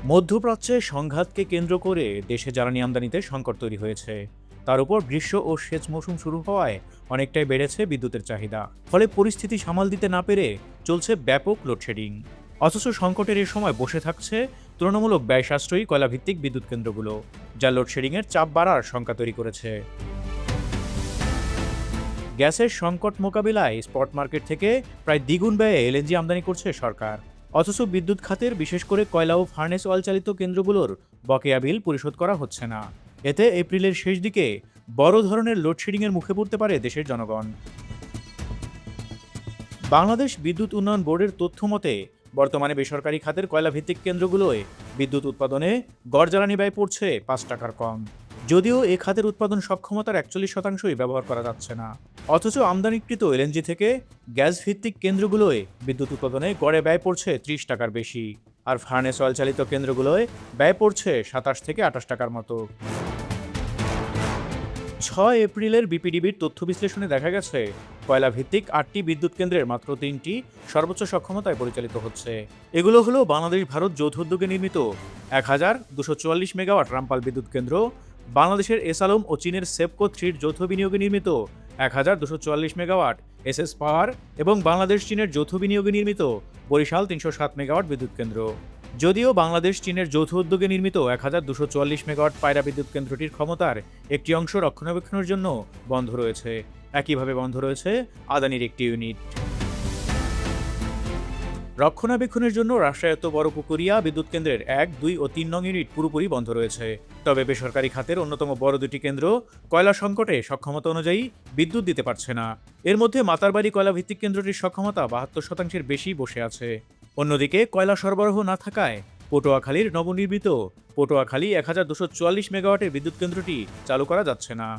মধ্যপ্রাচ্যে সংঘাতকে কেন্দ্র করে দেশে জ্বালানি আমদানিতে সংকট তৈরি হয়েছে। তার উপর গ্রীষ্ম ও সেচ মৌসুম শুরু হওয়ায় অনেকটাই বেড়েছে বিদ্যুতের চাহিদা। ফলে পরিস্থিতি সামাল দিতে না পেরে চলছে ব্যাপক লোডশেডিং। অথচ সংকটের এ সময় বসে থাকছে তুলনামূলক ব্যয় সাশ্রয়ী কয়লাভিত্তিক বিদ্যুৎ কেন্দ্রগুলো, যা লোডশেডিংয়ের চাপ বাড়ার শঙ্কা তৈরি করেছে। গ্যাসের সংকট মোকাবিলায় স্পট মার্কেট থেকে প্রায় দ্বিগুণ ব্যয়ে এলএনজি আমদানি করছে সরকার। অথচ বিদ্যুৎ খাতের বিশেষ করে কয়লা ও ফার্নেস অয়েল চালিত কেন্দ্রগুলোর বকেয়া বিল পরিশোধ করা হচ্ছে না। এতে এপ্রিলের শেষ দিকে বড় ধরনের লোডশেডিংয়ের মুখে পড়তে পারে দেশের জনগণ। বাংলাদেশ বিদ্যুৎ উন্নয়ন বোর্ডের তথ্য মতে বর্তমানে বেসরকারি খাতের কয়লাভিত্তিক কেন্দ্রগুলোয় বিদ্যুৎ উৎপাদনে গড় জ্বালানি ব্যয় পড়ছে ৫ টাকার কম। যদিও এ খাতের উৎপাদন সক্ষমতার ৪১%ই ব্যবহার করা যাচ্ছে না। অথচ আমদানিকৃত এলএনজি থেকে গ্যাস ভিত্তিক কেন্দ্রগুলোয় বিদ্যুৎ উৎপাদনে গড়ে ব্যয় পড়ছে ৩০ টাকার বেশি, আর ফার্নেস অয়েল চালিত কেন্দ্রগুলোয় ব্যয় পড়ছে ২৭ থেকে ২৮ টাকার মতো। ৬ এপ্রিলের বিপিডিবির তথ্য বিশ্লেষণে দেখা গেছে কয়লা ভিত্তিক ৮টি বিদ্যুৎ কেন্দ্রের মাত্র ৩টি সর্বোচ্চ সক্ষমতায় পরিচালিত হচ্ছে। এগুলো হলো বাংলাদেশ ভারত যৌথ উদ্যোগে নির্মিত ১,২৪৪ মেগাওয়াট রামপাল বিদ্যুৎ কেন্দ্র, বাংলাদেশের এসালম ও চীনের সেপকো 3 যৌথ বিনিয়োগে নির্মিত ১,২৪৪ মেগাওয়াট এসএস পাওয়ার এবং বাংলাদেশ চীনের যৌথ বিনিয়োগে নির্মিত বরিশাল ৩০৭ মেগাওয়াট বিদ্যুৎ কেন্দ্র। যদিও বাংলাদেশ চীনের যৌথ উদ্যোগে নির্মিত ১,২৪৪ মেগাওয়াট পায়রা বিদ্যুৎ কেন্দ্রটির ক্ষমতার একটি অংশ রক্ষণাবেক্ষণের জন্য বন্ধ রয়েছে। একইভাবে বন্ধ রয়েছে আদানির একটি ইউনিট। রক্ষণাবেক্ষণের জন্য রাষ্ট্রায়ত্ত বড়পুকুরিয়া বিদ্যুৎ কেন্দ্রের ১, ২ ও ৩ নং ইউনিট পুরোপুরি বন্ধ রয়েছে। তবে বেসরকারি খাতের অন্যতম বড় দুটি কেন্দ্র কয়লা সংকটে সক্ষমতা অনুযায়ী বিদ্যুৎ দিতে পারছে না। এর মধ্যে মাতারবাড়ি কয়লা ভিত্তিক কেন্দ্রটির সক্ষমতা ৭২%-এর বেশি বসে আছে। অন্যদিকে কয়লা সরবরাহ না থাকায় পটুয়াখালীর নবনির্মিত পটুয়াখালী ১,২৪৪ মেগাওয়াটের বিদ্যুৎ কেন্দ্রটি চালু করা যাচ্ছে না।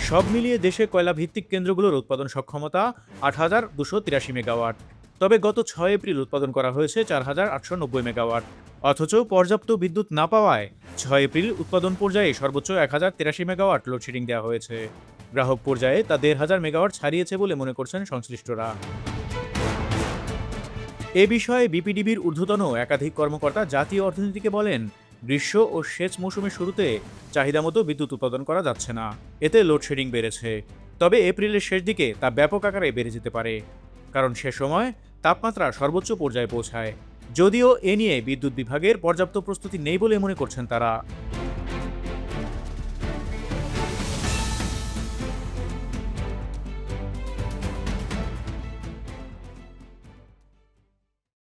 সব মিলিয়ে দেশে কয়লা ভিত্তিক কেন্দ্রগুলোর উৎপাদন সক্ষমতা ৮,২৮৩ মেগাওয়াট। তবে গত ৬ এপ্রিল উৎপাদন করা হয়েছে ৪,৮৯০ মেগাওয়াট। অথচ পর্যাপ্ত বিদ্যুৎ না পাওয়ায় ৬ এপ্রিল উৎপাদন পর্যায়ে সর্বোচ্চ ১,০৮৩ মেগাওয়াট লোডশেডিং দেওয়া হয়েছে। গ্রাহক পর্যায়ে তা ১,৫০০ মেগাওয়াট ছাড়িয়েছে বলে মনে করছেন সংশ্লিষ্টরা। এ বিষয়ে বিপিডিবির ঊর্ধ্বতন একাধিক কর্মকর্তা জাতীয় অর্থনীতিকে বলেন, গ্রীষ্ম ও সেচ মৌসুমের শুরুতে চাহিদামতো বিদ্যুৎ উৎপাদন করা যাচ্ছে না। এতে লোডশেডিং বেড়েছে। তবে এপ্রিলের শেষ দিকে তা ব্যাপক আকারে বেড়ে যেতে পারে, কারণ সে সময় তাপমাত্রা সর্বোচ্চ পর্যায়ে পৌঁছায়। যদিও এ নিয়ে বিদ্যুৎ বিভাগের পর্যাপ্ত প্রস্তুতি নেই বলে মনে করছেন তারা।